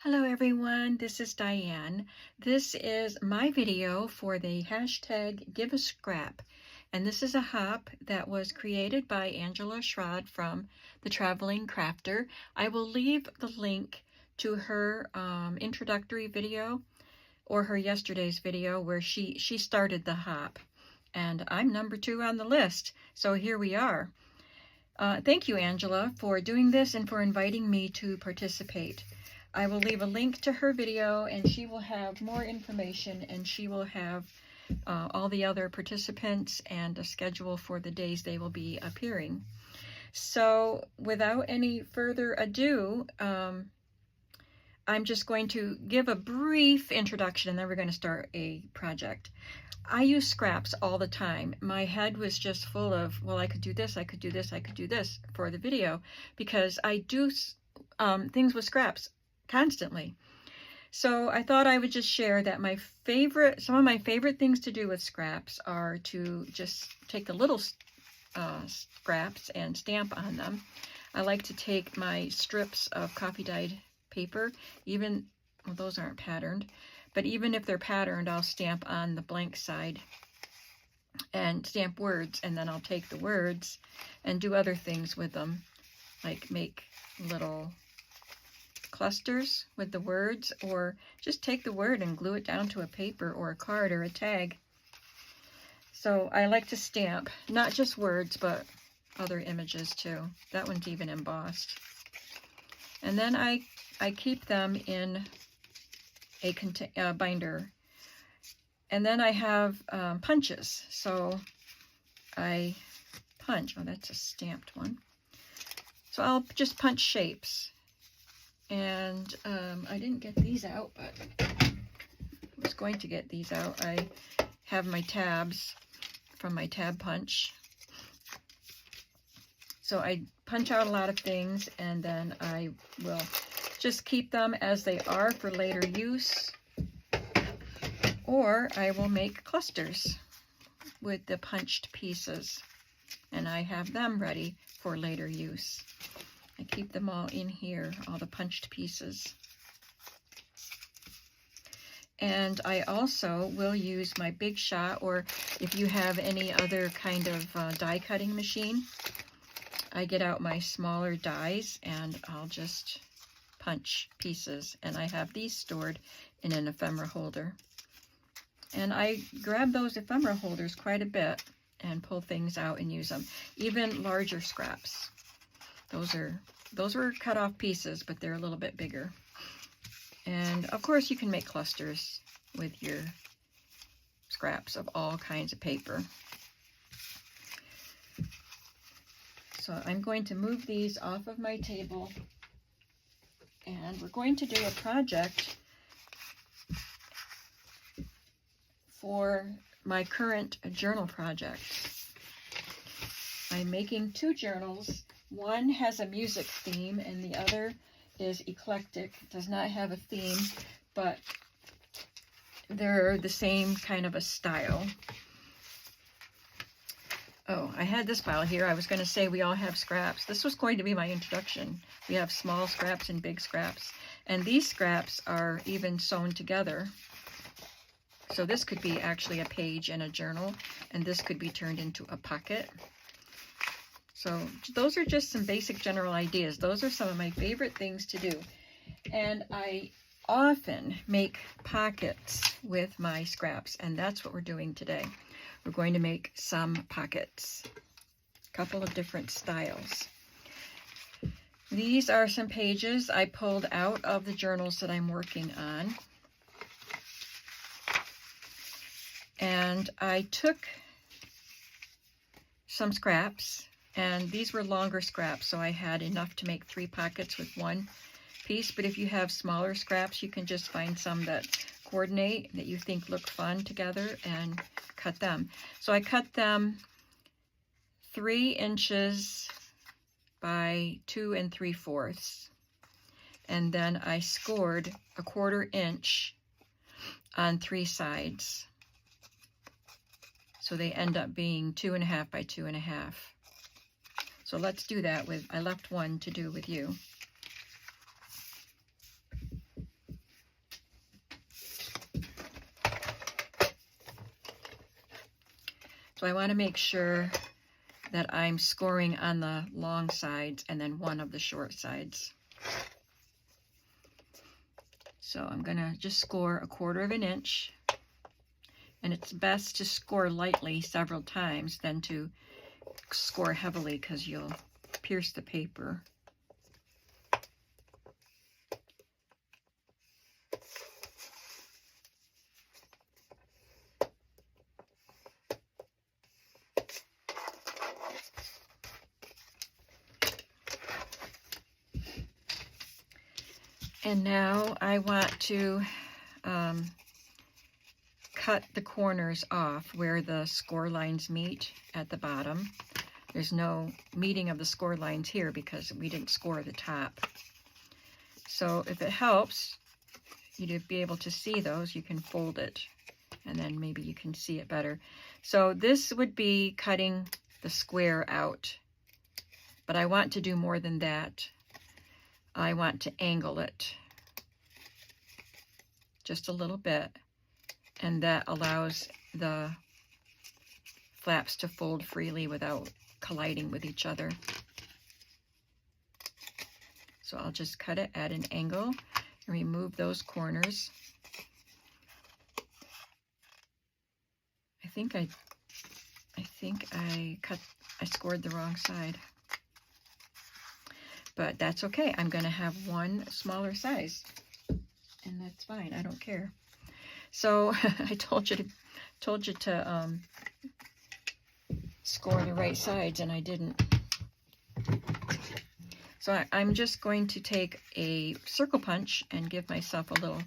Hello everyone, this is Diane. This is my video for the hashtag Give a Scrap. And this is a hop that was created by Angela Schrod from The Traveling Crafter. I will leave the link to her introductory video or her yesterday's video where she started the hop. And I'm number 2 on the list, so here we are. Thank you, Angela, for doing this and for inviting me to participate. I will leave a link to her video and she will have more information, and she will have all the other participants and a schedule for the days they will be appearing. So without any further ado, I'm just going to give a brief introduction and then we're going to start a project. I use scraps all the time. My head was just full of, well, I could do this, I could do this, I could do this for the video, because I do things with scraps constantly. So I thought I would just share that some of my favorite things to do with scraps are to just take the little scraps and stamp on them. I like to take my strips of coffee dyed paper, well, those aren't patterned, but even if they're patterned, I'll stamp on the blank side and stamp words, and then I'll take the words and do other things with them, like make little clusters with the words, or just take the word and glue it down to a paper or a card or a tag. So I like to stamp not just words but other images too. That one's even embossed. And then I keep them in a binder. And then I have punches. So I punch. Oh, that's a stamped one. So I'll just punch shapes. And I didn't get these out, but I was going to get these out. I have my tabs from my tab punch. So I punch out a lot of things, and then I will just keep them as they are for later use. Or I will make clusters with the punched pieces, and I have them ready for later use. I keep them all in here, all the punched pieces. And I also will use my Big Shot, or if you have any other kind of die cutting machine, I get out my smaller dies and I'll just punch pieces. And I have these stored in an ephemera holder. And I grab those ephemera holders quite a bit and pull things out and use them. Even larger scraps. Those were cut off pieces, but they're a little bit bigger. And of course you can make clusters with your scraps of all kinds of paper. So I'm going to move these off of my table, and we're going to do a project for my current journal project. I'm making 2 journals. One has a music theme and the other is eclectic. It does not have a theme, but they're the same kind of a style. Oh, I had this file here. I was going to say we all have scraps. This was going to be my introduction. We have small scraps and big scraps. And these scraps are even sewn together. So this could be actually a page in a journal, and this could be turned into a pocket. So those are just some basic general ideas. Those are some of my favorite things to do. And I often make pockets with my scraps, and that's what we're doing today. We're going to make some pockets, a couple of different styles. These are some pages I pulled out of the journals that I'm working on. And I took some scraps, and these were longer scraps, so I had enough to make 3 pockets with 1 piece. But if you have smaller scraps, you can just find some that coordinate, that you think look fun together, and cut them. So I cut them 3 inches by 2 3/4, and then I scored a 1/4 inch on 3 sides. So they end up being 2.5 by 2.5. So let's do that I left one to do with you. So I want to make sure that I'm scoring on the long sides and then one of the short sides. So I'm going to just score 1/4 of an inch. And it's best to score lightly several times than to score heavily, because you'll pierce the paper. And now I want to cut the corners off where the score lines meet at the bottom. There's no meeting of the score lines here because we didn't score the top. So if it helps you to be able to see those, you can fold it and then maybe you can see it better. So this would be cutting the square out, but I want to do more than that. I want to angle it just a little bit, and that allows the flaps to fold freely without colliding with each other. So I'll just cut it at an angle and remove those corners. I think I scored the wrong side. But that's okay. I'm going to have one smaller size, and that's fine. I don't care. So I told you to score the right sides, and I didn't. So I'm just going to take a circle punch and give myself a little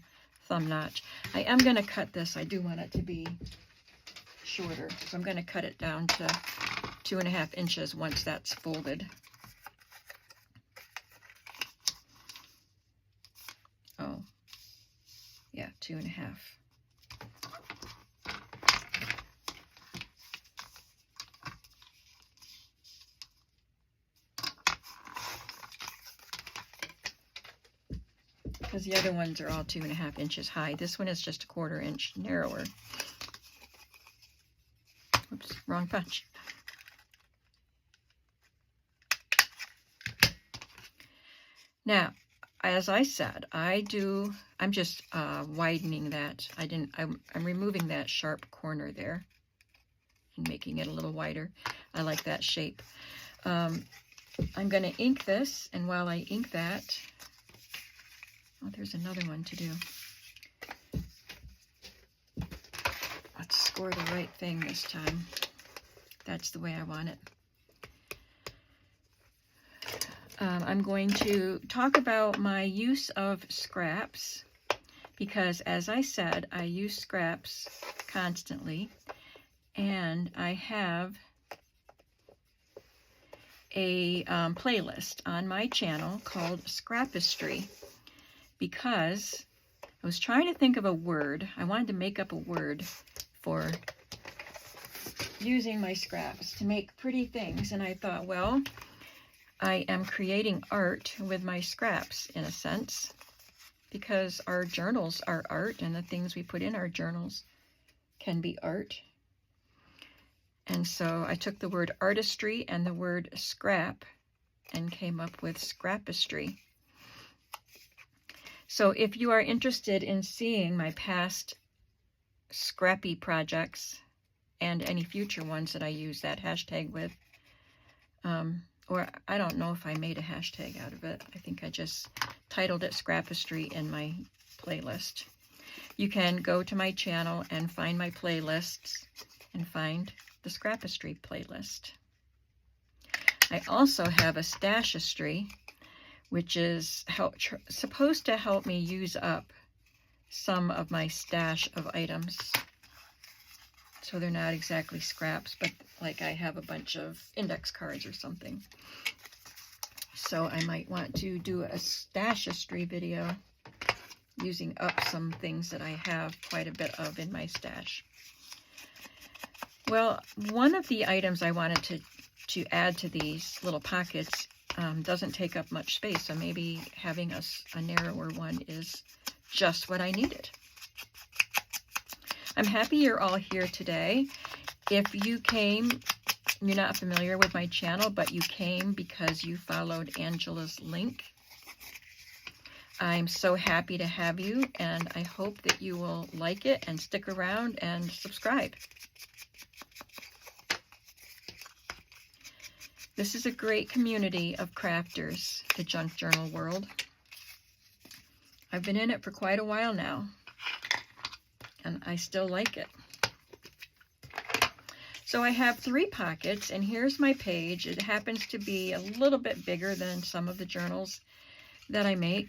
thumb notch. I am going to cut this. I do want it to be shorter, so I'm going to cut it down to 2.5 inches once that's folded. Oh, yeah, 2.5. Because the other ones are all 2.5 inches high. This one is just 1/4 inch narrower. Oops, wrong punch. Now, as I said, I'm just widening that. I'm removing that sharp corner there and making it a little wider. I like that shape. I'm going to ink this, and while I ink that, oh, there's another one to do. Let's score the right thing this time. That's the way I want it. I'm going to talk about my use of scraps, because as I said, I use scraps constantly, and I have a playlist on my channel called Scrapistry, because I was trying to think of a word. I wanted to make up a word for using my scraps to make pretty things, and I thought, well, I am creating art with my scraps, in a sense, because our journals are art, and the things we put in our journals can be art. And so I took the word artistry and the word scrap and came up with Scrapistry. So if you are interested in seeing my past scrappy projects and any future ones that I use that hashtag with, or I don't know if I made a hashtag out of it. I think I just titled it Scrapistry in my playlist. You can go to my channel and find my playlists and find the Scrapistry playlist. I also have a Stashistry, which is supposed to help me use up some of my stash of items. So they're not exactly scraps, but like I have a bunch of index cards or something. So I might want to do a Stashistry video using up some things that I have quite a bit of in my stash. Well, one of the items I wanted to add to these little pockets doesn't take up much space, so maybe having a narrower one is just what I needed. I'm happy you're all here today, If you're not familiar with my channel, but you came because you followed Angela's link, I'm so happy to have you, and I hope that you will like it and stick around and subscribe. This is a great community of crafters, the junk journal world. I've been in it for quite a while now, and I still like it. So I have 3 pockets, and here's my page. It happens to be a little bit bigger than some of the journals that I make,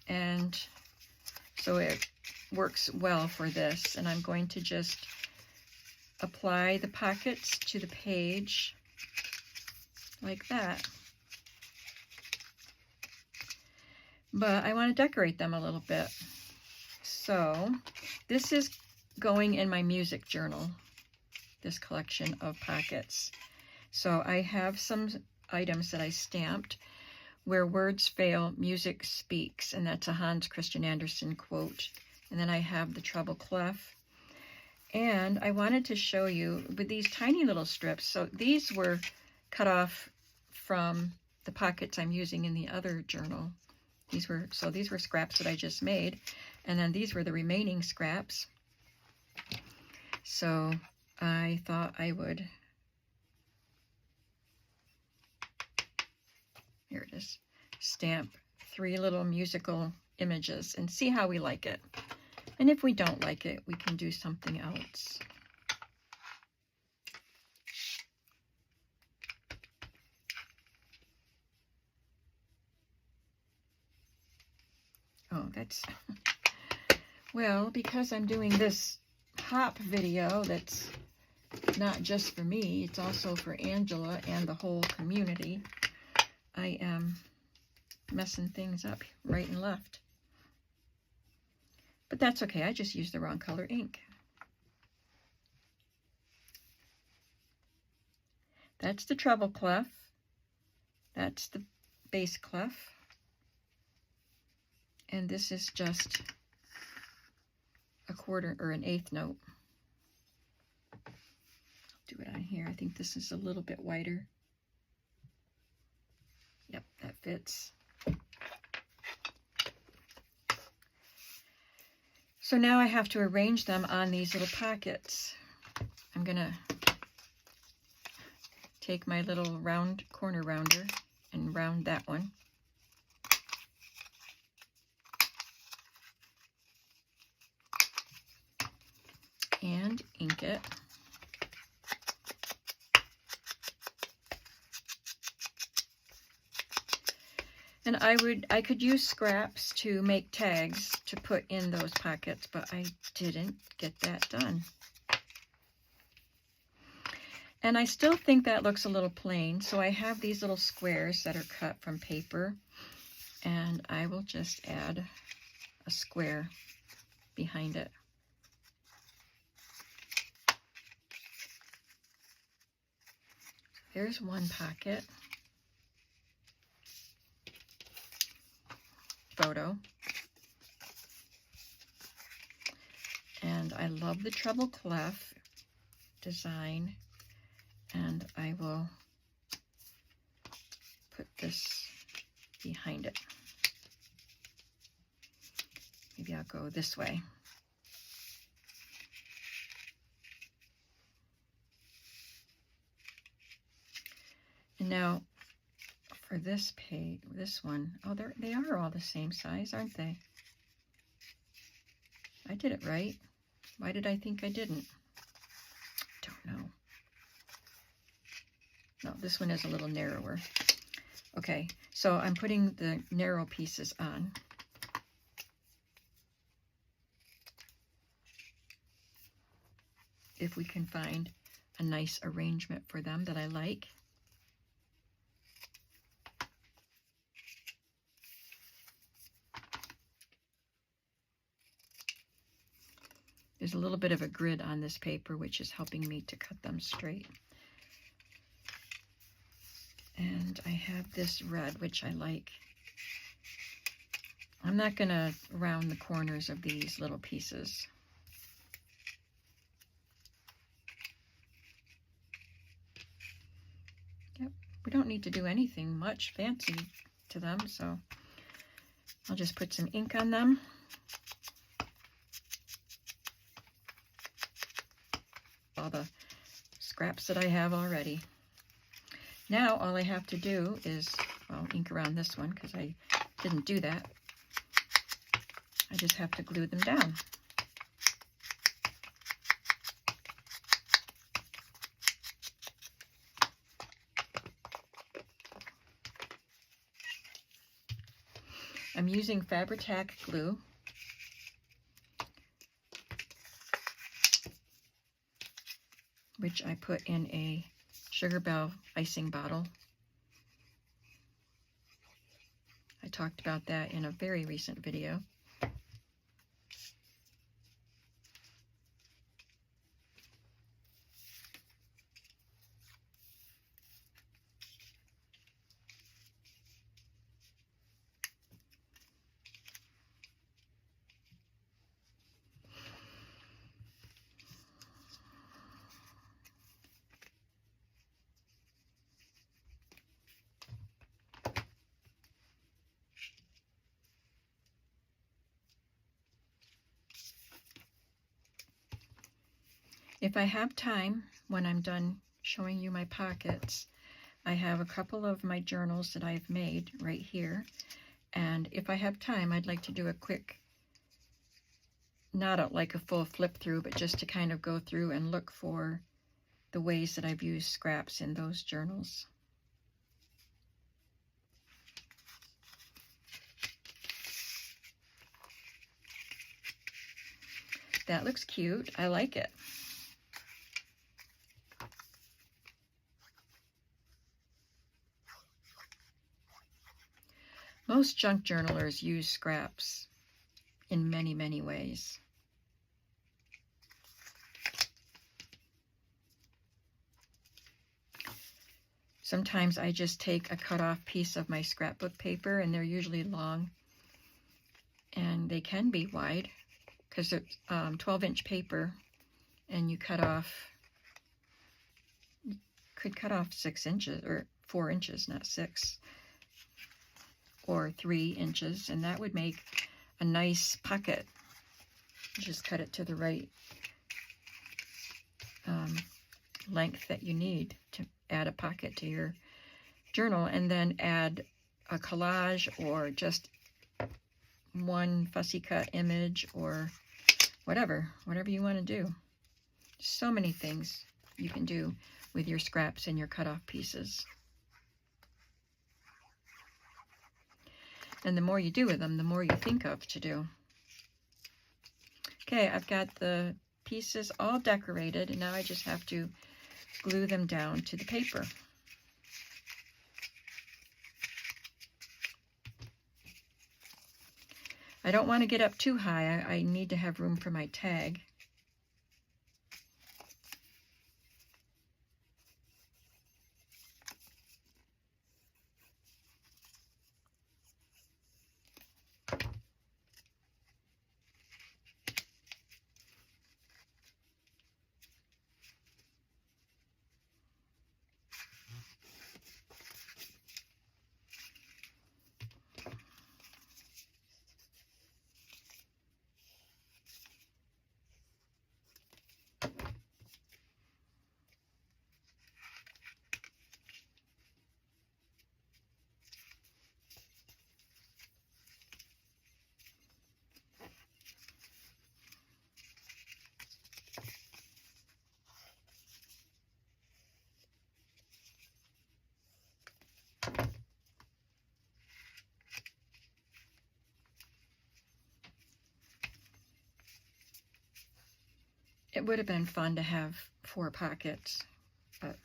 and so it works well for this. And I'm going to just apply the pockets to the page like that. But I want to decorate them a little bit. So this is going in my music journal, this collection of pockets. So I have some items that I stamped. Where words fail, music speaks, and that's a Hans Christian Andersen quote. And then I have the treble clef. And I wanted to show you with these tiny little strips. So these were cut off from the pockets I'm using in the other journal. These were scraps that I just made, and then these were the remaining scraps. So I thought I would, here it is, stamp 3 little musical images and see how we like it. And if we don't like it, we can do something else. Oh, that's, well, because I'm doing this hop video that's not just for me, it's also for Angela and the whole community, I am messing things up right and left. But that's okay, I just used the wrong color ink. That's the treble clef. That's the bass clef. And this is just a quarter or an eighth note. Do it on here. I think this is a little bit wider. Yep, that fits. So now I have to arrange them on these little pockets. I'm gonna take my little round corner rounder and round that one. And ink it. And I could use scraps to make tags to put in those pockets, but I didn't get that done. And I still think that looks a little plain, so I have these little squares that are cut from paper, and I will just add a square behind it. There's one pocket. Photo. And I love the treble clef design, and I will put this behind it. Maybe I'll go this way. And now for this page, this one, oh, they are all the same size, aren't they? I did it right. Why did I think I didn't? Don't know. No, this one is a little narrower. Okay, so I'm putting the narrow pieces on. If we can find a nice arrangement for them that I like. There's a little bit of a grid on this paper, which is helping me to cut them straight. And I have this red, which I like. I'm not going to round the corners of these little pieces. don't need to do anything much fancy to them, so I'll just put some ink on them. All the scraps that I have already. Now all I have to do is, well, ink around this one because I didn't do that. I just have to glue them down. I'm using Fabri-Tac glue. Which I put in a Sugar Bell icing bottle. I talked about that in a very recent video. If I have time, when I'm done showing you my pockets, I have a couple of my journals that I've made right here. And if I have time, I'd like to do a quick, not like a full flip through, but just to kind of go through and look for the ways that I've used scraps in those journals. That looks cute. I like it. Most junk journalers use scraps in many, many ways. Sometimes I just take a cut-off piece of my scrapbook paper, and they're usually long, and they can be wide because they're 12-inch paper, and you could cut off 6 inches, or 4 inches, not 6. Or 3 inches, and that would make a nice pocket. Just cut it to the right length that you need to add a pocket to your journal, and then add a collage or just one fussy cut image or whatever you want to do. So many things you can do with your scraps and your cut-off pieces. And the more you do with them, the more you think of to do. Okay, I've got the pieces all decorated, and now I just have to glue them down to the paper. I don't want to get up too high. I need to have room for my tag. It would have been fun to have 4 pockets, but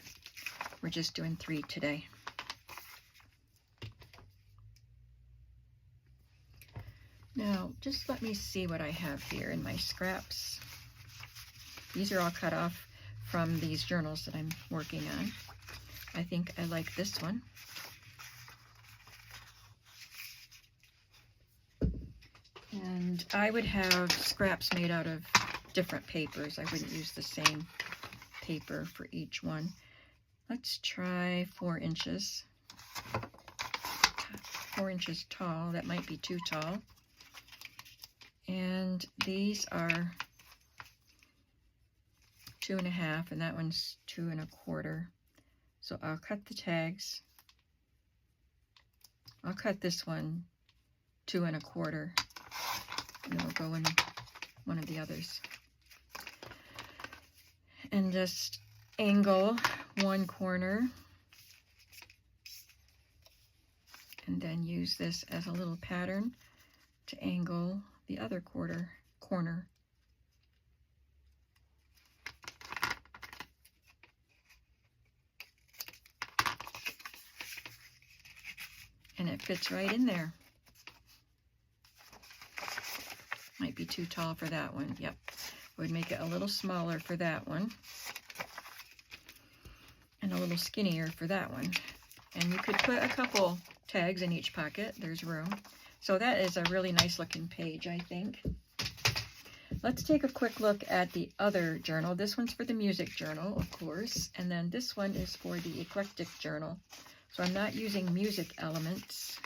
we're just doing 3 today. Now, just let me see what I have here in my scraps. These are all cut off from these journals that I'm working on. I think I like this one. And I would have scraps made out of different papers. I wouldn't use the same paper for each one. Let's try 4 inches. 4 inches tall. That might be too tall. And these are 2.5, and that one's 2 1/4. So I'll cut the tags. I'll cut this one 2 1/4, and it'll go in one of the others. And just angle one corner, and then use this as a little pattern to angle the other corner. And it fits right in there. Might be too tall for that one. Yep. Would make it a little smaller for that one. And a little skinnier for that one. And you could put a couple tags in each pocket. There's room. So that is a really nice looking page, I think. Let's take a quick look at the other journal. This one's for the music journal, of course. And then this one is for the eclectic journal. So I'm not using music elements.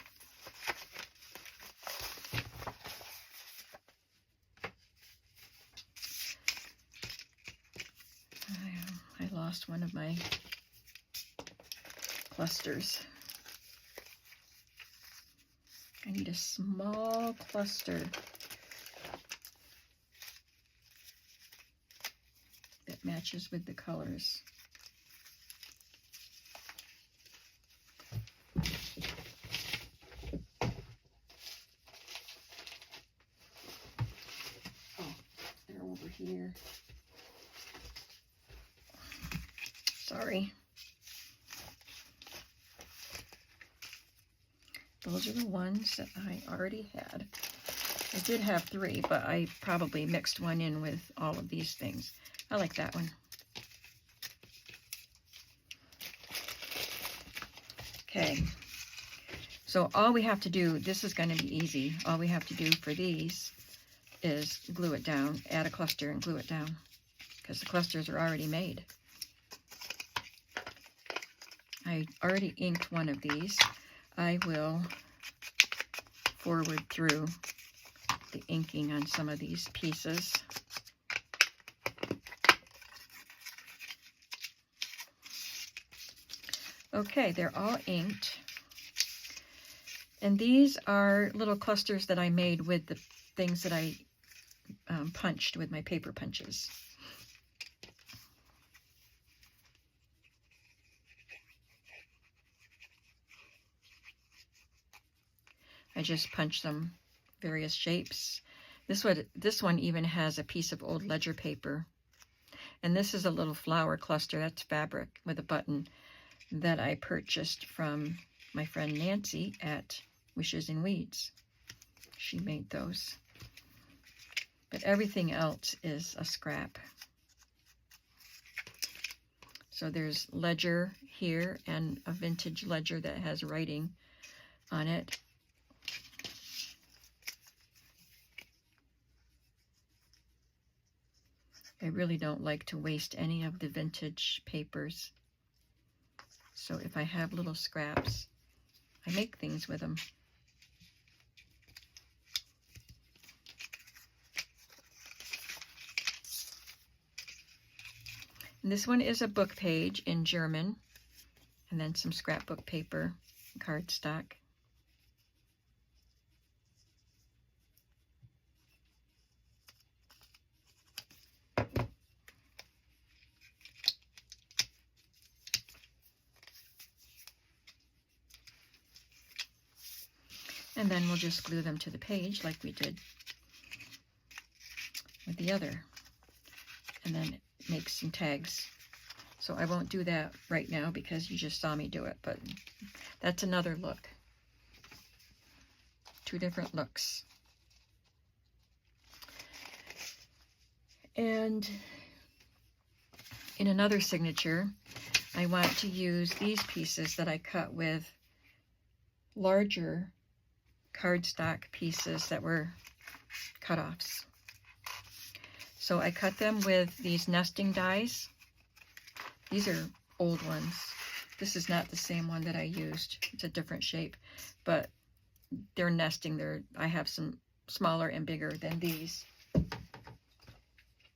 I lost one of my clusters. I need a small cluster that matches with the colors. Oh, they're over here. Sorry. Those are the ones that I already had. I did have 3, but I probably mixed one in with all of these things. I like that one. Okay. So all we have to do, this is going to be easy. All we have to do for these is glue it down, add a cluster and glue it down, because the clusters are already made. I already inked one of these. I will forward through the inking on some of these pieces. Okay, they're all inked. And these are little clusters that I made with the things that I punched with my paper punches. I just punched them various shapes. This one even has a piece of old ledger paper. And this is a little flower cluster. That's fabric with a button that I purchased from my friend Nancy at Wishes and Weeds. She made those. But everything else is a scrap. So there's ledger here and a vintage ledger that has writing on it. I really don't like to waste any of the vintage papers. So if I have little scraps, I make things with them. And this one is a book page in German, and then some scrapbook paper, cardstock. And then we'll just glue them to the page like we did with the other. And then make some tags. So I won't do that right now because you just saw me do it, but that's another look. 2 different looks. And in another signature, I want to use these pieces that I cut with larger cardstock pieces that were cut-offs. So I cut them with these nesting dies. These are old ones. This is not the same one that I used. It's a different shape, but they're nesting. I have some smaller and bigger than these.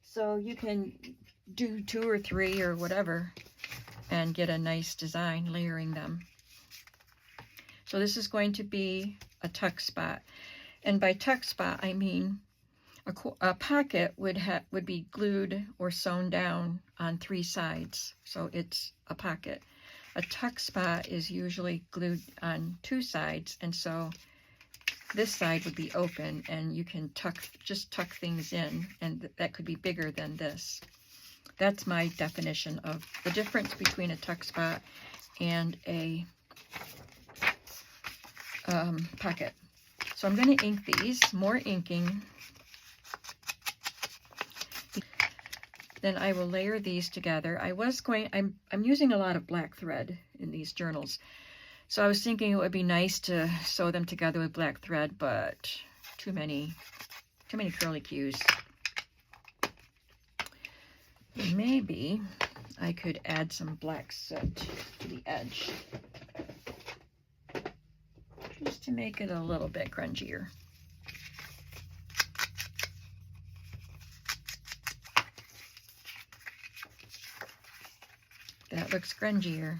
So you can do 2 or 3 or whatever and get a nice design layering them. So this is going to be a tuck spot. And by tuck spot, I mean a pocket would be glued or sewn down on 3 sides. So it's a pocket. A tuck spot is usually glued on 2 sides, and so this side would be open, and you can just tuck things in, and that could be bigger than this. That's my definition of the difference between a tuck spot and a pocket. So I'm going to ink these, more inking. Then I will layer these together. I'm using a lot of black thread in these journals. So I was thinking it would be nice to sew them together with black thread, but too many curly cues. Maybe I could add some black soot to the edge, just to make it a little bit grungier. That looks grungier.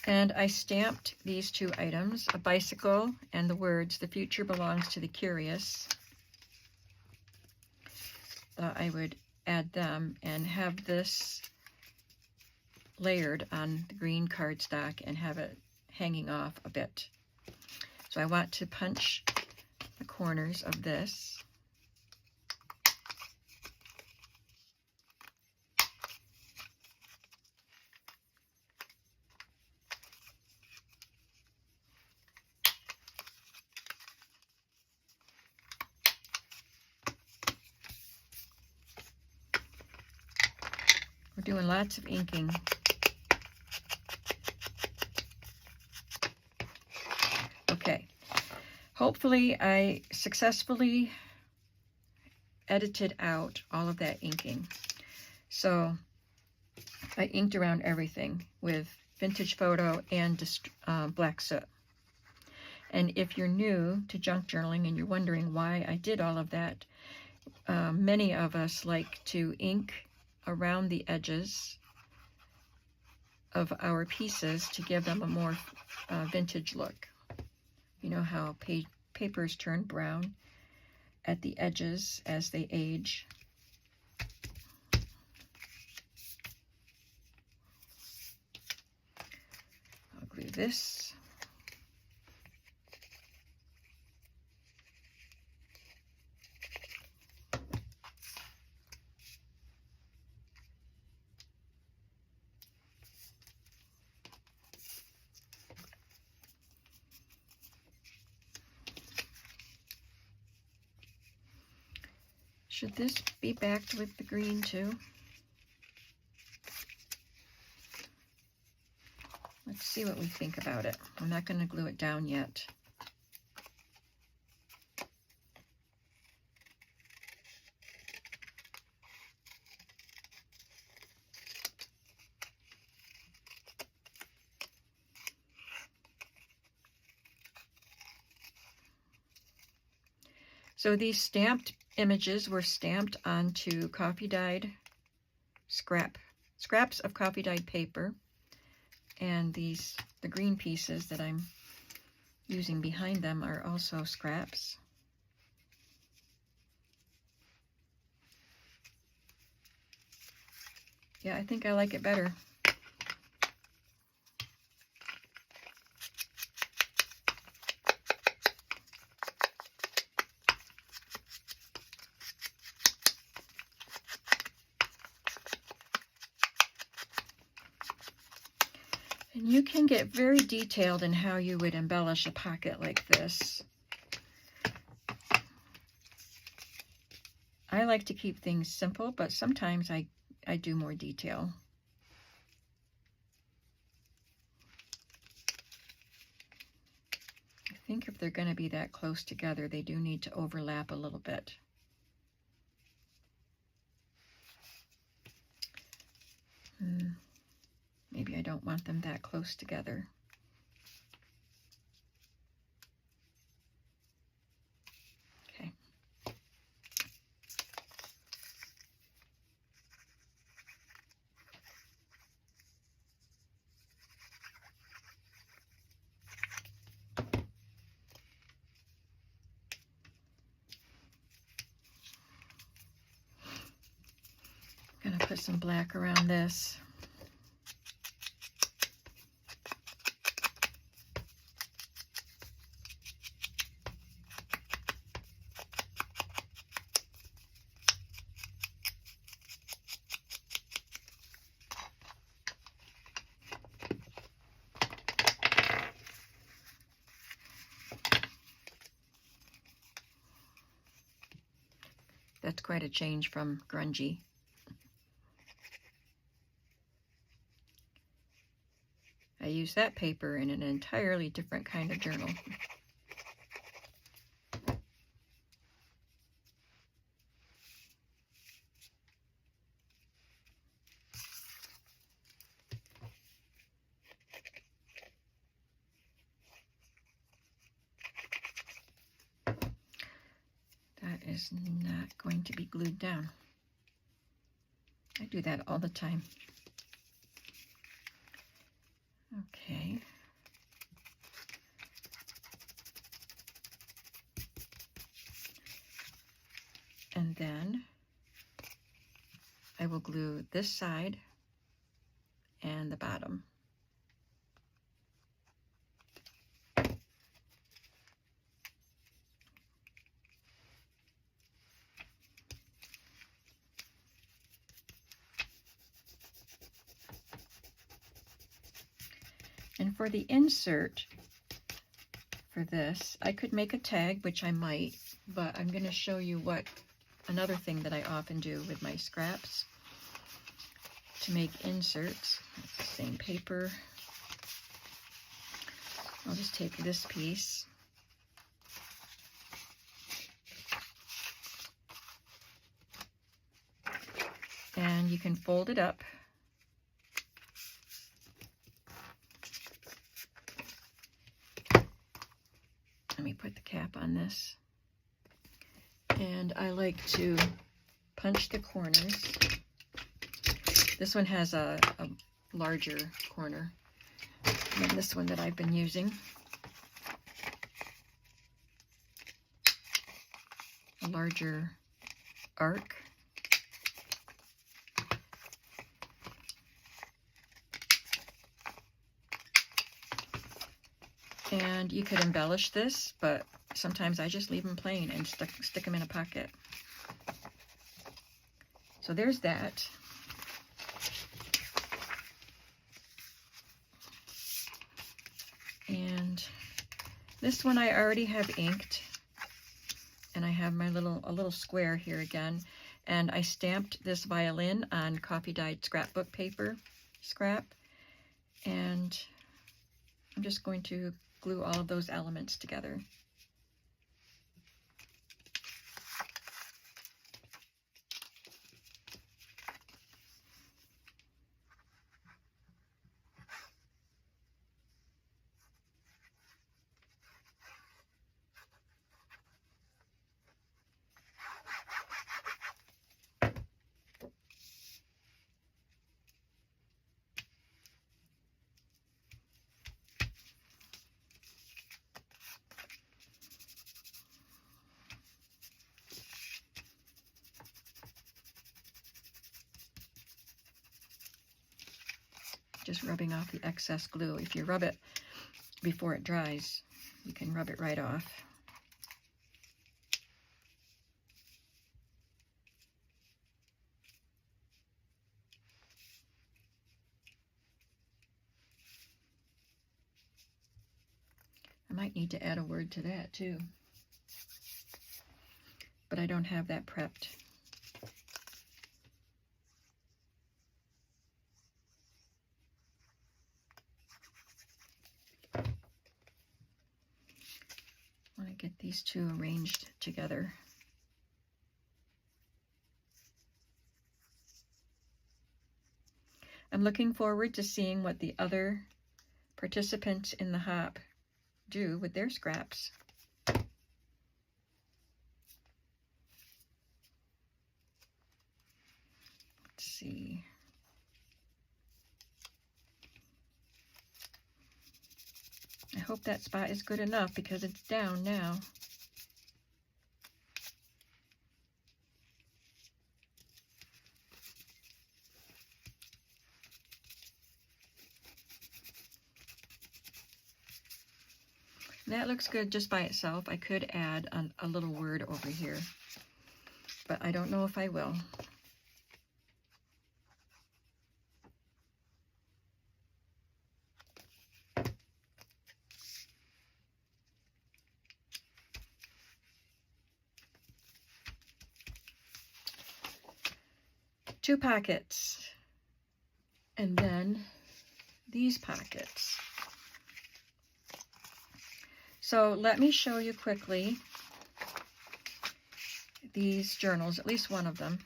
And I stamped these 2 items, a bicycle and the words, "The future belongs to the curious." Thought I would add them and have this layered on the green cardstock and have it hanging off a bit. So I want to punch the corners of this. We're doing lots of inking. Okay, hopefully I successfully edited out all of that inking. So I inked around everything with vintage photo and black soot. And if you're new to junk journaling and you're wondering why I did all of that, many of us like to ink around the edges of our pieces to give them a more vintage look. You know how papers turn brown at the edges as they age. I'll glue this. Should this be backed with the green too? Let's see what we think about it. I'm not going to glue it down yet. So these stamped images were stamped onto coffee dyed scraps of coffee dyed paper, and the green pieces that I'm using behind them are also scraps. Yeah, I think I like it better. And you can get very detailed in how you would embellish a pocket like this. I like to keep things simple, but sometimes I do more detail. I think if they're going to be that close together, they do need to overlap a little bit. want them that close together. Okay. I'm going to put some black around this. That's quite a change from grungy. I use that paper in an entirely different kind of journal. That is not going to be glued down. I do that all the time. Okay. And then I will glue this side and the bottom. And for the insert for this, I could make a tag, which I might, but I'm going to show you what another thing that I often do with my scraps to make inserts. It's the same paper. I'll just take this piece and you can fold it up. Let me put the cap on this. And I like to punch the corners. This one has a larger corner than this one that I've been using. A larger arc. And you could embellish this, but sometimes I just leave them plain and stick them in a pocket. So there's that. And this one I already have inked, and I have my a little square here again, and I stamped this violin on coffee dyed scrapbook paper scrap, and I'm just going to glue all of those elements together. Just rubbing off the excess glue. If you rub it before it dries, you can rub it right off. I might need to add a word to that too, but I don't have that prepped. I want to get these two arranged together. I'm looking forward to seeing what the other participants in the hop do with their scraps. Let's see. I hope that spot is good enough because it's down now. That looks good just by itself. I could add a little word over here, but I don't know if I will. Two pockets, and then these pockets. So let me show you quickly these journals, at least one of them.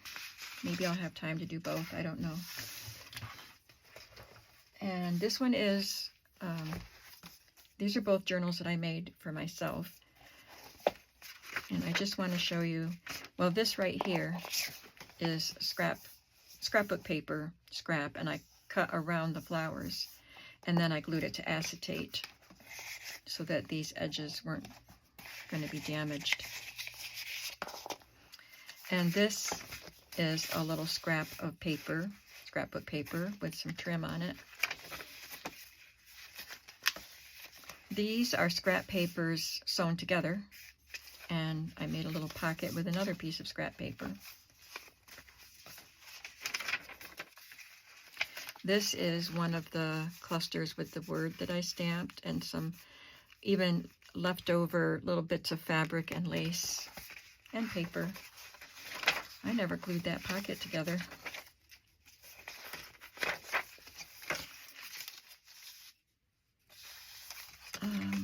Maybe I'll have time to do both, I don't know. And this one is, these are both journals that I made for myself. And I just want to show you, well, this right here is scrapbook paper, scrap, and I cut around the flowers. And then I glued it to acetate so that these edges weren't going to be damaged. And this is a little scrap of paper, scrapbook paper with some trim on it. These are scrap papers sewn together, and I made a little pocket with another piece of scrap paper. This is one of the clusters with the word that I stamped, and some even leftover little bits of fabric and lace and paper. I never glued that pocket together.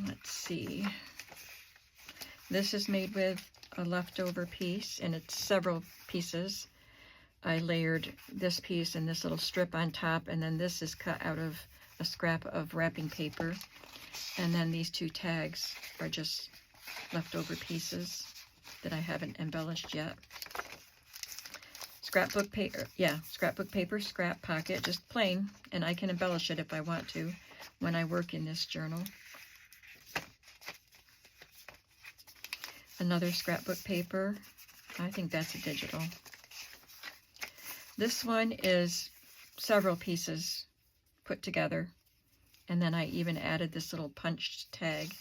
Let's see. This is made with a leftover piece, and it's several pieces. I layered this piece and this little strip on top, and then this is cut out of a scrap of wrapping paper. And then these two tags are just leftover pieces that I haven't embellished yet. Scrapbook paper, yeah, scrapbook paper, scrap pocket, just plain, and I can embellish it if I want to when I work in this journal. Another scrapbook paper, I think that's a digital. This one is several pieces put together, and then I even added this little punched tag.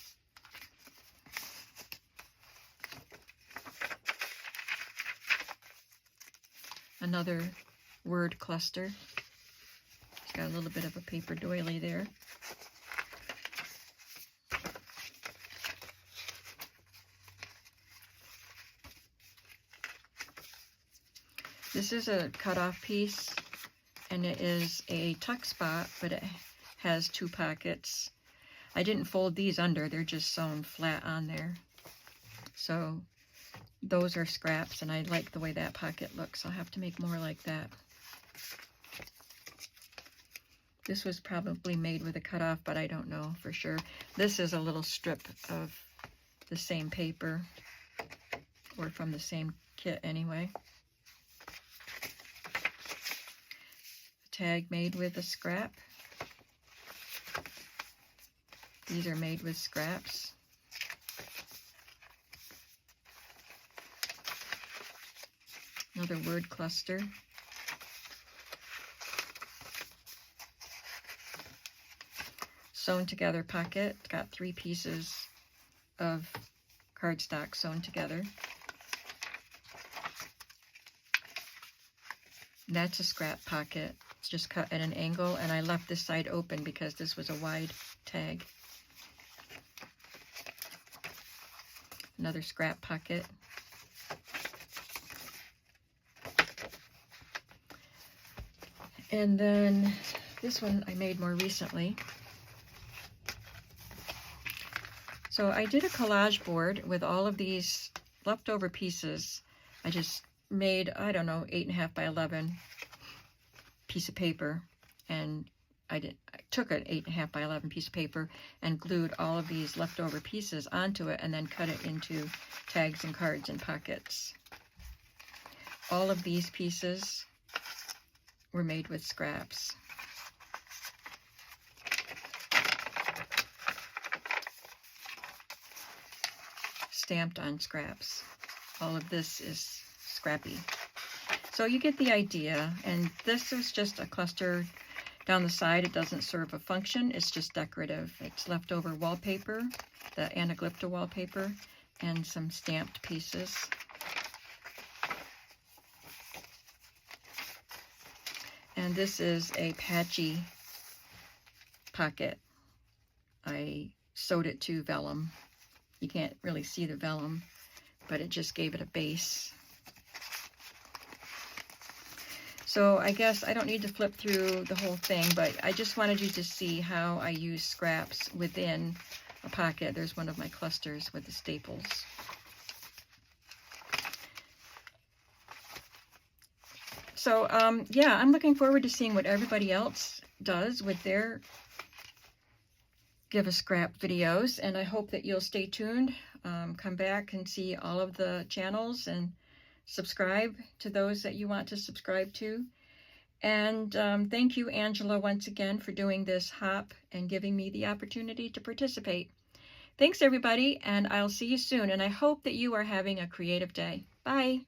Another word cluster. It's got a little bit of a paper doily there. This is a cut-off piece, and it is a tuck spot, but it has two pockets. I didn't fold these under, they're just sewn flat on there. So those are scraps, and I like the way that pocket looks. I'll have to make more like that. This was probably made with a cutoff, but I don't know for sure. This is a little strip of the same paper, or from the same kit anyway. Tag made with a scrap. These are made with scraps. Another word cluster. Sewn together pocket. It's got 3 pieces of cardstock sewn together. And that's a scrap pocket. It's just cut at an angle, and I left this side open because this was a wide tag. Another scrap pocket. And then this one I made more recently. So I did a collage board with all of these leftover pieces. I just made, I don't know, 8.5 by 11 piece of paper, and I took an 8.5 by 11 piece of paper and glued all of these leftover pieces onto it and then cut it into tags and cards and pockets. All of these pieces were made with scraps. Stamped on scraps. All of this is scrappy. So you get the idea, and this is just a cluster down the side. It doesn't serve a function, it's just decorative. It's leftover wallpaper, the Anaglypta wallpaper, and some stamped pieces. And this is a patchy pocket. I sewed it to vellum. You can't really see the vellum, but it just gave it a base. So I guess I don't need to flip through the whole thing, but I just wanted you to see how I use scraps within a pocket. There's one of my clusters with the staples. So yeah, I'm looking forward to seeing what everybody else does with their Give a Scrap videos, and I hope that you'll stay tuned, come back and see all of the channels and subscribe to those that you want to subscribe to. And thank you, Angela, once again for doing this hop and giving me the opportunity to participate. Thanks, everybody, and I'll see you soon, and I hope that you are having a creative day. Bye.